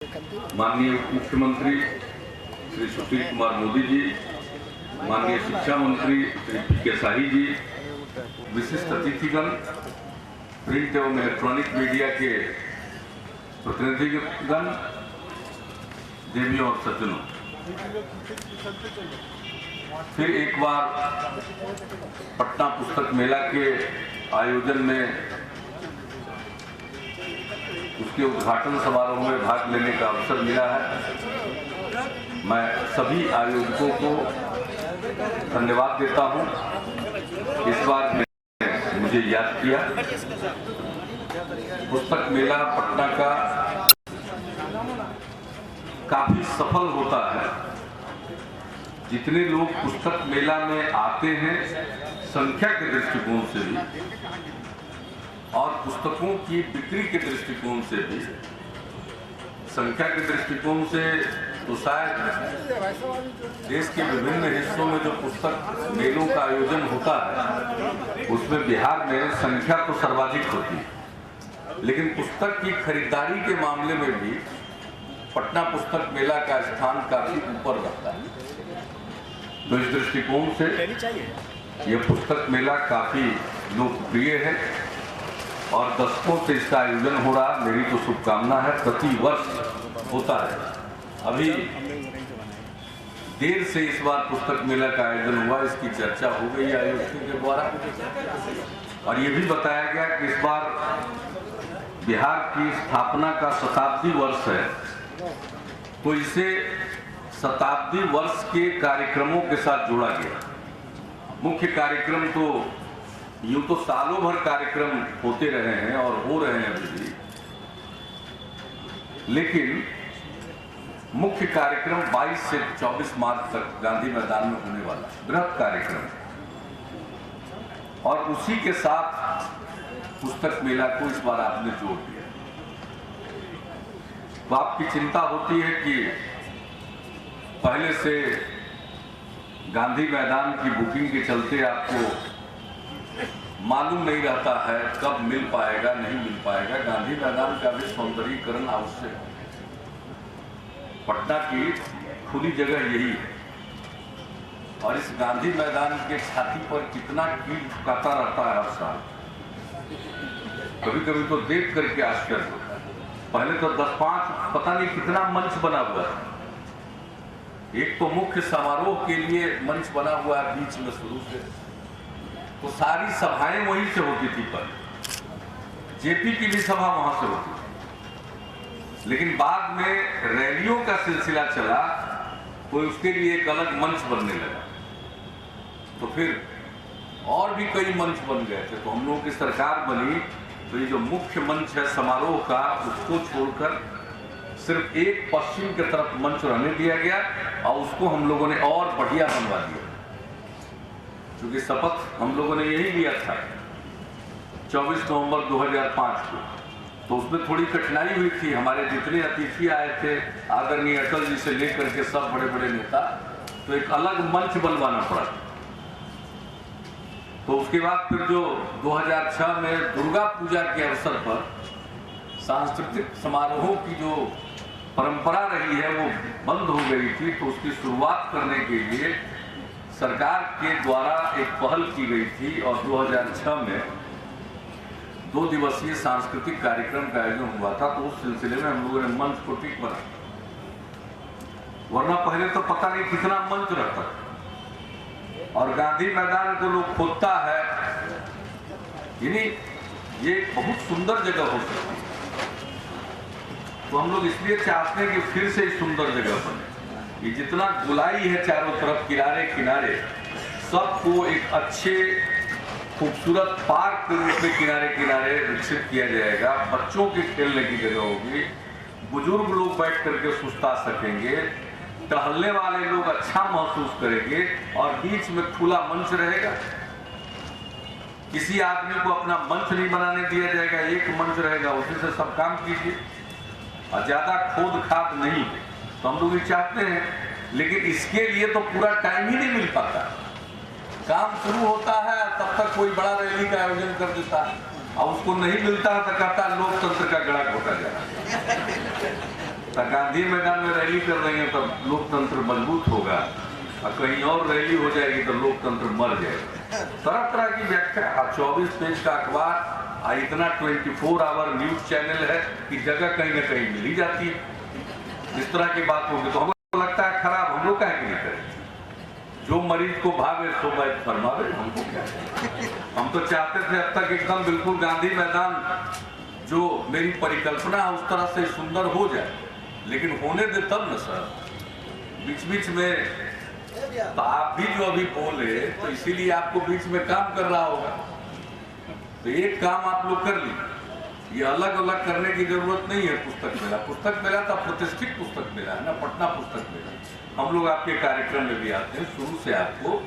माननीय मुख्यमंत्री श्री सुशील कुमार मोदी जी, माननीय शिक्षा मंत्री श्री पी.के. शाही जी, विशिष्ट अतिथिगण, प्रिंट एवं इलेक्ट्रॉनिक मीडिया के प्रतिनिधिगण, देवियों और सज्जनों, फिर एक बार पटना पुस्तक मेला के आयोजन में उसके उद्घाटन समारोह में भाग लेने का अवसर मिला है। मैं सभी आयोजकों को धन्यवाद देता हूं। इस बार मुझे याद किया। पुस्तक मेला पटना का काफी सफल होता है। जितने लोग पुस्तक मेला में आते हैं, संख्या के दृष्टिकोण से भी और पुस्तकों की बिक्री के दृष्टिकोण से भी, संख्या के दृष्टिकोण से तो शायद देश के विभिन्न हिस्सों में जो पुस्तक मेलों का आयोजन होता है उसमें बिहार में संख्या तो सर्वाधिक होती है, लेकिन पुस्तक की खरीदारी के मामले में भी पटना पुस्तक मेला का स्थान काफी ऊपर रहता है। तो इस दृष्टिकोण से यह पुस्तक मेला काफी लोकप्रिय है और दशकों से इसका आयोजन हो रहा। मेरी तो शुभकामना है, प्रति वर्ष होता है। अभी देर से इस बार पुस्तक मेला का आयोजन हुआ, इसकी चर्चा हो गई आयोजकों के द्वारा और ये भी बताया गया कि इस बार बिहार की स्थापना का शताब्दी वर्ष है, तो इसे शताब्दी वर्ष के कार्यक्रमों के साथ जोड़ा गया। मुख्य कार्यक्रम तो यूं तो सालों भर कार्यक्रम होते रहे हैं और हो रहे हैं अभी भी, लेकिन मुख्य कार्यक्रम 22 से 24 मार्च तक गांधी मैदान में होने वाला बृहद कार्यक्रम, और उसी के साथ पुस्तक मेला को इस बार आपने जोड़ दिया। तो आपकी चिंता होती है कि पहले से गांधी मैदान की बुकिंग के चलते आपको मालूम नहीं रहता है कब मिल पाएगा, नहीं मिल पाएगा। गांधी मैदान का भी सौंदर्यीकरण आवश्यक है। पटना की खुली जगह यही है और इस गांधी मैदान के छाती पर कितना कील झुकाता रहता है हर साल, कभी कभी तो देख करके आश्चर्य होता है। पहले तो 10-5 पता नहीं कितना मंच बना हुआ है। एक तो मुख्य समारोह के लिए मंच बना हुआ है बीच में शुरू से, तो सारी सभाएं वहीं से होती थी। पर जेपी की भी सभा वहां से होती थी, लेकिन बाद में रैलियों का सिलसिला चला तो उसके लिए एक अलग मंच बनने लगा। तो फिर और भी कई मंच बन गए थे। तो हम लोगों की सरकार बनी तो ये जो मुख्य मंच है समारोह का, उसको छोड़कर सिर्फ एक पश्चिम की तरफ मंच रहने दिया गया और उसको हम लोगों ने और बढ़िया बनवा दिया। क्योंकि शपथ हम लोगों ने यही लिया था 24 नवंबर 2005 को, तो उसमें थोड़ी कठिनाई हुई थी। हमारे जितने अतिथि आए थे, आदरणीय अटल जी से लेकर के सब बड़े बड़े नेता, तो एक अलग मंच बनवाना पड़ा। तो उसके बाद फिर जो 2006 में दुर्गा पूजा के अवसर पर सांस्कृतिक समारोहों की जो परंपरा रही है वो बंद हो गई थी, तो उसकी शुरुआत करने के लिए सरकार के द्वारा एक पहल की गई थी और 2006 में 2 दिवसीय सांस्कृतिक कार्यक्रम का आयोजन हुआ था। तो उस सिलसिले में हम लोगों ने मंच को ठीक बना, वरना पहले तो पता नहीं कितना मंच रहता और गांधी मैदान को लोग खोदता है। यानी ये एक बहुत सुंदर जगह हो सकती है, तो हम लोग इसलिए चाहते हैं कि फिर से इस सुंदर जगह बने। ये जितना गुलाई है चारों तरफ किनारे किनारे, सबको एक अच्छे खूबसूरत पार्क के रूप में किनारे किनारे विकसित किया जाएगा। बच्चों के खेलने की जगह होगी, बुजुर्ग लोग बैठ करके सुस्ता सकेंगे, टहलने वाले लोग अच्छा महसूस करेंगे और बीच में खुला मंच रहेगा। किसी आदमी को अपना मंच नहीं बनाने दिया जाएगा, एक मंच रहेगा, उसी से सब काम कीजिए और ज्यादा खोद खाद नहीं। तो हम लोग ये चाहते हैं, लेकिन इसके लिए तो पूरा टाइम ही नहीं मिल पाता। काम शुरू होता है तब तक कोई बड़ा रैली का आयोजन कर देता है और उसको नहीं मिलता है तो कहता है लोकतंत्र का गला घोटा जा रहा है। तो गांधी मैदान में रैली कर रही हैं तब लोकतंत्र मजबूत होगा, और कहीं और रैली हो जाएगी तो लोकतंत्र मर जाएगा। तरह तरह की व्याख्या। अब 24 पेज का अखबार, इतना 24 आवर न्यूज चैनल है कि जगह कहीं ना कहीं मिल ही जाती है। इस तरह की बात होगी तो हमको लगता है खराब, हम लोग कहें कि नहीं करें। जो मरीज को भावे सो वैद्य फरमावे, हमको क्या। हम तो चाहते थे अब तक एकदम बिल्कुल गांधी मैदान जो मेरी परिकल्पना है उस तरह से सुंदर हो जाए, लेकिन होने दे तब न सर। बीच बीच में तो आप भी जो अभी बोले तो इसीलिए आपको बीच में काम कर रहा होगा, तो एक काम आप लोग कर लीजिए। ये अलग अलग करने की जरूरत नहीं है। पुस्तक मेला तो प्रतिष्ठित पुस्तक मेला है ना, पटना पुस्तक मेला। हम लोग आपके कार्यक्रम में भी आते हैं। शुरू से आपको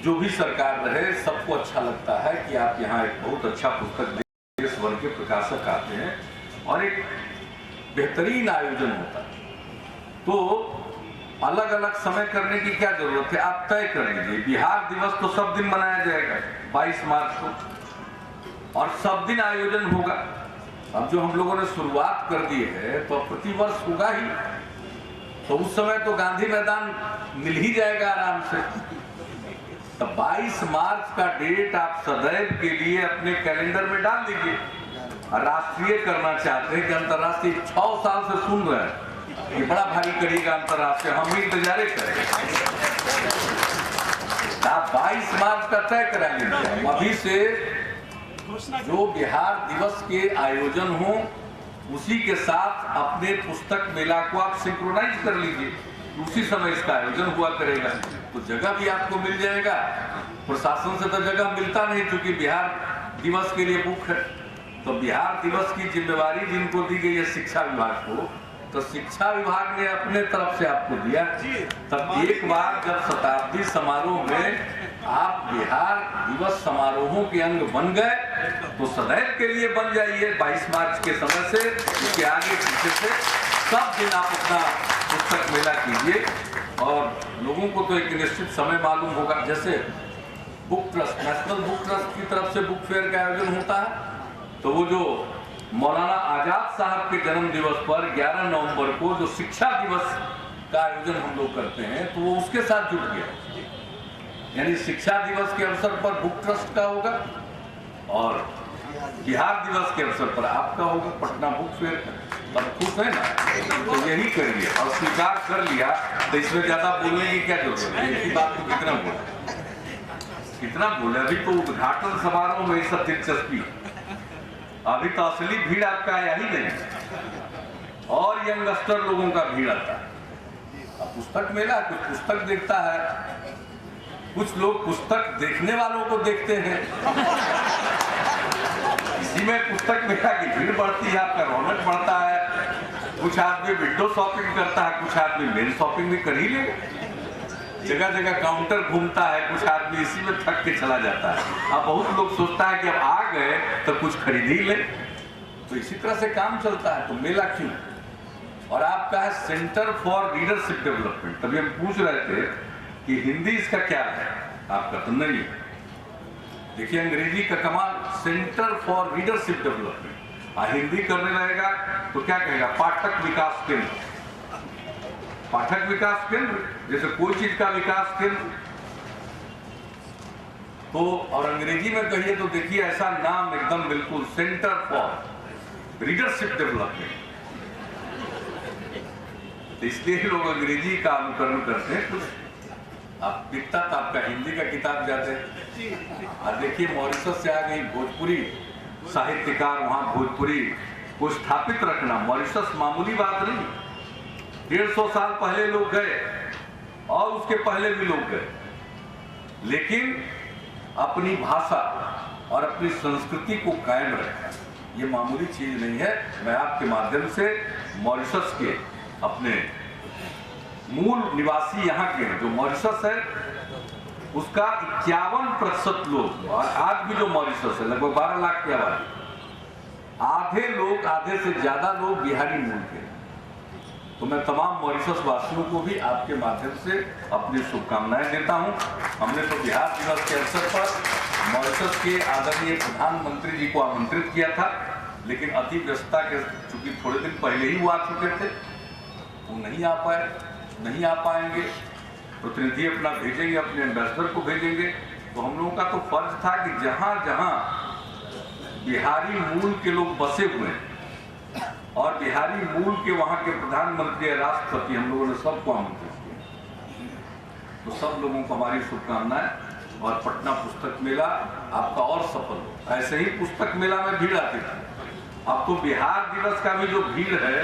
जो भी सरकार रहे सबको अच्छा लगता है कि आप यहाँ एक बहुत अच्छा पुस्तक देश भर के प्रकाशक आते हैं और एक बेहतरीन आयोजन होता है। तो अलग अलग समय करने की क्या जरूरत है, आप तय कर लीजिए। बिहार दिवस तो सब दिन मनाया जाएगा 22 मार्च को, और सब दिन आयोजन होगा। अब जो हम लोगों ने शुरुआत कर दी है तो प्रतिवर्ष होगा ही, तो उस समय तो गांधी मैदान मिल ही जाएगा आराम से। तो 22 मार्च का डेट आप सदैव के लिए अपने कैलेंडर में डाल दीजिए। राष्ट्रीय करना चाहते हैं कि अंतर्राष्ट्रीय 6 साल से सुन रहे हैं ये बड़ा भारी करिएगा अंतर्राष्ट्रीय, हम भी इंतजार करें। आप 22 मार्च का तय करा लीजिए। अभी से जो बिहार दिवस के आयोजन हो उसी के साथ अपने पुस्तक मेला को आप सिंक्रोनाइज कर लीजिए, उसी समय इसका आयोजन हुआ करेगा। तो जगह भी आपको मिल जाएगा। प्रशासन से तो जगह मिलता नहीं क्योंकि बिहार दिवस के लिए बुक है। तो बिहार दिवस की जिम्मेवारी जिनको दी गई है शिक्षा विभाग को, तो शिक्षा विभाग ने अपने तरफ से आपको दिया। तब एक बार जब शताब्दी समारोह में आप बिहार दिवस समारोहों के अंग बन गए तो सदैव के लिए बन जाइए 22 मार्च के समय से। इसके आगे पीछे से सब दिन आप अपना पुस्तक मेला कीजिए, और लोगों को तो एक निश्चित समय मालूम होगा। जैसे book trust, national book trust की तरफ से बुक फेयर का आयोजन होता है, तो वो जो मौलाना आजाद साहब के जन्म दिवस पर 11 नवंबर को जो शिक्षा दिवस का आयोजन हम लोग करते हैं, तो वो उसके साथ जुट गया। यानी शिक्षा दिवस के अवसर पर बुक ट्रस्ट का होगा और बिहार दिवस के अवसर पर आपका होगा पटना बुक फेयर का। तब खुश है ना, तो यही करिए। और स्वीकार कर लिया तो इसमें ज्यादा बोलने की क्या जरूरत है। इसी बात को कितना बोले। अभी तो उद्घाटन समारोह में ये सब दिलचस्पी, अभी तो असली भीड़ आपका आया ही नहीं, और यंगस्टर लोगों का भीड़ आता है। अब पुस्तक मेला कुछ पुस्तक देखता है, कुछ लोग पुस्तक देखने वालों को देखते हैं। इसी में पुस्तक मेला की भीड़ बढ़ती है, आपका रौनक बढ़ता है। कुछ आदमी विंडो शॉपिंग करता है, कुछ आदमी मेन शॉपिंग भी कर ही लेगा। जगह जगह काउंटर घूमता है, कुछ आदमी इसी में थक के चला जाता है। अब बहुत लोग सोचता है कि अब आ गए तो कुछ खरीद ही ले, तो इसी तरह से काम चलता है। तो मेला क्यों? और आपका है सेंटर फॉर लीडरशिप डेवलपमेंट। तभी हम पूछ रहे थे कि हिंदी इसका क्या है, आपका तो नहीं। देखिए अंग्रेजी का कमाल, centre for leadership development. Hindi करने लगेगा तो क्या कहेगा, पाठक विकास केंद्र। पाठक विकास केंद्र, जैसे कोई चीज का विकास केंद्र। तो और अंग्रेजी में कहिए तो देखिए ऐसा नाम एकदम बिल्कुल, सेंटर फॉर लीडरशिप डेवलपमेंट। तो इसलिए लोग अंग्रेजी का अनुकरण करते हैं। कुछ आप दिखता तो आपका हिंदी का किताब जाते हैं। और देखिए मॉरिशस से आ गई भोजपुरी साहित्यकार, वहां भोजपुरी को स्थापित रखना मॉरिशस मामूली बात नहीं। 150 साल पहले लोग गए और उसके पहले भी लोग गए, लेकिन अपनी भाषा और अपनी संस्कृति को कायम रखा, ये मामूली चीज नहीं है। मैं आपके माध्यम से मॉरिशस के अपने मूल निवासी यहाँ के हैं, जो मॉरिशस है उसका 51% लोग, और आज भी जो मॉरिशस है लगभग 12 लाख की आबादी, आधे से ज्यादा लोग बिहारी मूल के। तो मैं तमाम मॉरिशस वासियों को भी आपके माध्यम से अपनी शुभकामनाएं देता हूं। हमने तो बिहार दिवस के अवसर पर मॉरिशस के आदरणीय प्रधानमंत्री जी को आमंत्रित किया था, लेकिन अति व्यस्तता के चूंकि थोड़े दिन पहले ही वो आ चुके थे, वो नहीं आ पाए, नहीं आ पाएंगे। प्रतिनिधि अपना भेजेंगे, अपने एम्बेसडर को भेजेंगे। तो हम लोगों का तो फर्ज था कि जहां जहां बिहारी मूल के लोग बसे हुए हैं और बिहारी मूल के वहां के प्रधानमंत्री या राष्ट्रपति, हम लोगों ने सबको आमंत्रित किया। तो सब लोगों को हमारी शुभकामनाएं। और पटना पुस्तक मेला आपका और सफल हो। ऐसे ही पुस्तक मेला में भीड़ आती थी, अब तो बिहार दिवस का भी जो भीड़ है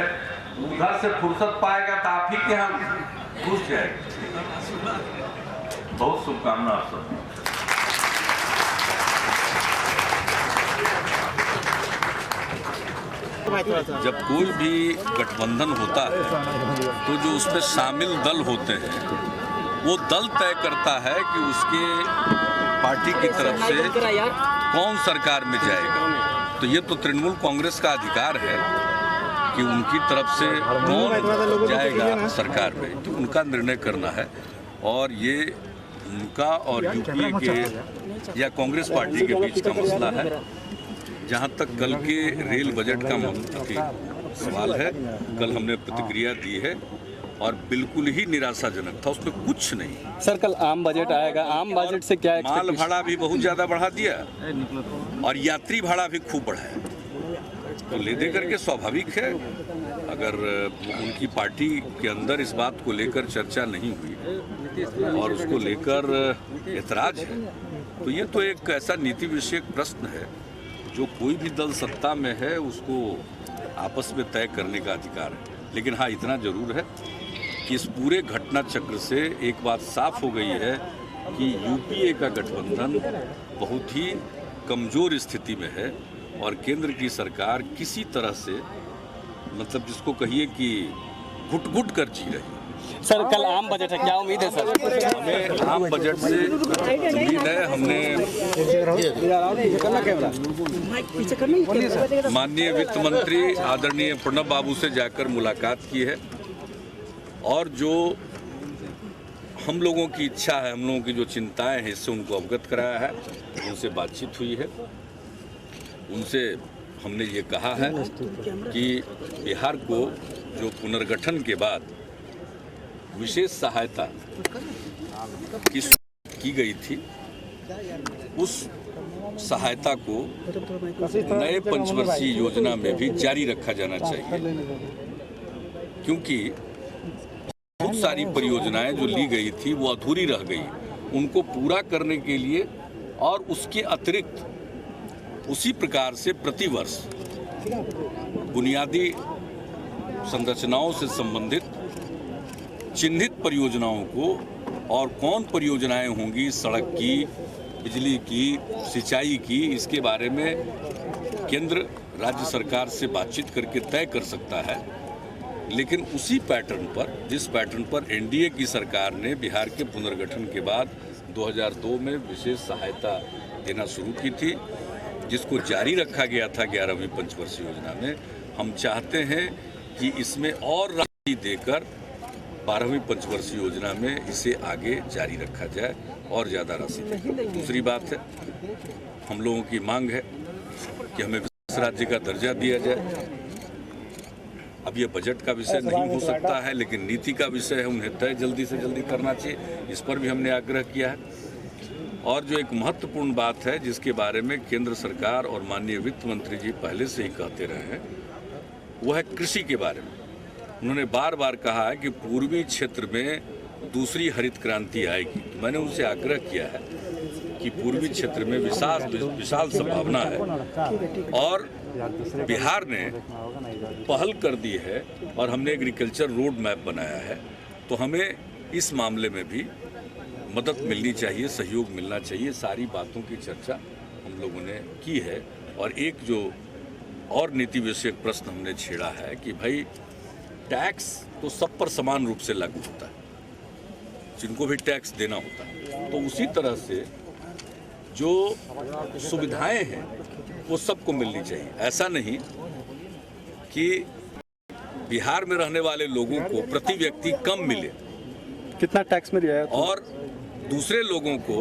उधर से फुर्सत पाएगा तो आप ही के यहाँ घुस जाएगा। बहुत शुभकामनाएं आप सब। जब कोई भी गठबंधन होता है तो जो उसमें शामिल दल होते हैं वो दल तय करता है कि उसके पार्टी की तरफ से कौन सरकार में जाएगा। तो ये तो तृणमूल कांग्रेस का अधिकार है कि उनकी तरफ से कौन जाएगा सरकार में, तो उनका निर्णय करना है। और ये उनका और यूपीए के या कांग्रेस पार्टी के बीच का मसला है। जहाँ तक कल के रेल बजट का सवाल है, कल हमने प्रतिक्रिया दी है और बिल्कुल ही निराशाजनक था, उसमें कुछ नहीं। सर कल आम बजट आएगा, आम बजट से क्या माल भाड़ा भी बहुत ज़्यादा बढ़ा दिया और यात्री भाड़ा भी खूब बढ़ाया। तो ले दे करके स्वाभाविक है, अगर उनकी पार्टी के अंदर इस बात को लेकर चर्चा नहीं हुई और उसको लेकर ऐतराज है, तो ये तो एक ऐसा नीति विषयक प्रश्न है जो कोई भी दल सत्ता में है उसको आपस में तय करने का अधिकार है। लेकिन हाँ, इतना जरूर है कि इस पूरे घटना चक्र से एक बात साफ हो गई है कि यूपीए का गठबंधन बहुत ही कमज़ोर स्थिति में है और केंद्र की सरकार किसी तरह से, मतलब जिसको कहिए कि घुट-घुट कर जी रही है। सर कल आम बजट है, क्या उम्मीद है सर? हमें आम बजट से उम्मीद है। हमने माननीय वित्त मंत्री आदरणीय प्रणब बाबू से जाकर मुलाकात की है और जो हम लोगों की इच्छा है, हम लोगों की जो चिंताएं हैं, इससे उनको अवगत कराया है। उनसे बातचीत हुई है, उनसे हमने ये कहा है कि बिहार को जो पुनर्गठन के बाद विशेष सहायता की गई थी, उस सहायता को नए पंचवर्षीय योजना में भी जारी रखा जाना चाहिए, क्योंकि बहुत सारी परियोजनाएं जो ली गई थी वो अधूरी रह गई। उनको पूरा करने के लिए और उसके अतिरिक्त उसी प्रकार से प्रतिवर्ष बुनियादी संरचनाओं से संबंधित चिन्हित परियोजनाओं को, और कौन परियोजनाएं होंगी सड़क की, बिजली की, सिंचाई की, इसके बारे में केंद्र राज्य सरकार से बातचीत करके तय कर सकता है। लेकिन उसी पैटर्न पर, जिस पैटर्न पर एनडीए की सरकार ने बिहार के पुनर्गठन के बाद 2002 में विशेष सहायता देना शुरू की थी, जिसको जारी रखा गया था 11वीं पंचवर्षीय योजना में, हम चाहते हैं कि इसमें और राशि देकर 12वीं पंचवर्षीय योजना में इसे आगे जारी रखा जाए और ज़्यादा राशि दें। दूसरी बात है, हम लोगों की मांग है कि हमें विशेष राज्य का दर्जा दिया जाए। अब ये बजट का विषय नहीं हो सकता है, लेकिन नीति का विषय है, उन्हें तय जल्दी से जल्दी करना चाहिए। इस पर भी हमने आग्रह किया है। और जो एक महत्वपूर्ण बात है जिसके बारे में केंद्र सरकार और माननीय वित्त मंत्री जी पहले से ही कहते रहे हैं, वो है कृषि के बारे में। उन्होंने बार बार कहा है कि पूर्वी क्षेत्र में दूसरी हरित क्रांति आएगी। तो मैंने उनसे आग्रह किया है कि पूर्वी क्षेत्र में विशाल संभावना है और बिहार ने पहल कर दी है और हमने एग्रीकल्चर रोड मैप बनाया है। तो हमें इस मामले में भी मदद मिलनी चाहिए, सहयोग मिलना चाहिए। सारी बातों की चर्चा हम लोगों ने की है। और एक जो और नीति विषयक प्रश्न हमने छेड़ा है कि भाई टैक्स तो सब पर समान रूप से लागू होता है, जिनको भी टैक्स देना होता है, तो उसी तरह से जो सुविधाएं हैं वो सबको मिलनी चाहिए। ऐसा नहीं कि बिहार में रहने वाले लोगों को प्रति व्यक्ति कम मिले, कितना टैक्स मिल जाएगा, और दूसरे लोगों को,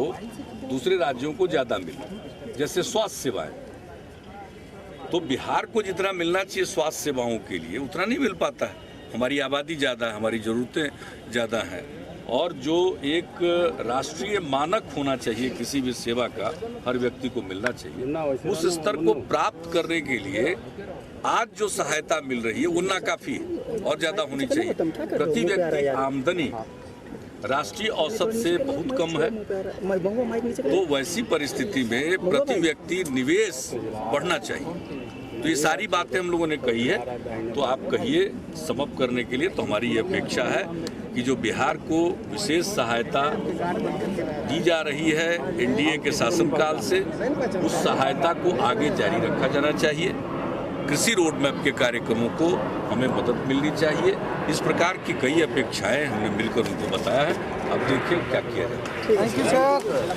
दूसरे राज्यों को ज़्यादा मिले, जैसे स्वास्थ्य सेवाएं। तो बिहार को जितना मिलना चाहिए स्वास्थ्य सेवाओं के लिए उतना नहीं मिल पाता है। हमारी आबादी ज़्यादा है, हमारी ज़रूरतें ज़्यादा हैं, और जो एक राष्ट्रीय मानक होना चाहिए किसी भी सेवा का हर व्यक्ति को मिलना चाहिए, उस स्तर को प्राप्त करने के लिए आज जो सहायता मिल रही है वो नाकाफी है और ज़्यादा होनी चाहिए। प्रति व्यक्ति आमदनी राष्ट्रीय औसत से बहुत कम है, तो वैसी परिस्थिति में प्रति व्यक्ति निवेश बढ़ना चाहिए। तो ये सारी बातें हम लोगों ने कही है, तो आप कहिए समाप्त करने के लिए। तो हमारी ये अपेक्षा है कि जो बिहार को विशेष सहायता दी जा रही है एनडीए के शासनकाल से, उस सहायता को आगे जारी रखा जाना चाहिए। कृषि रोड मैप के कार्यक्रमों को हमें मदद मिलनी चाहिए। इस प्रकार की कई अपेक्षाएं हमने मिलकर उनको बताया है। अब देखिए क्या किया जाए।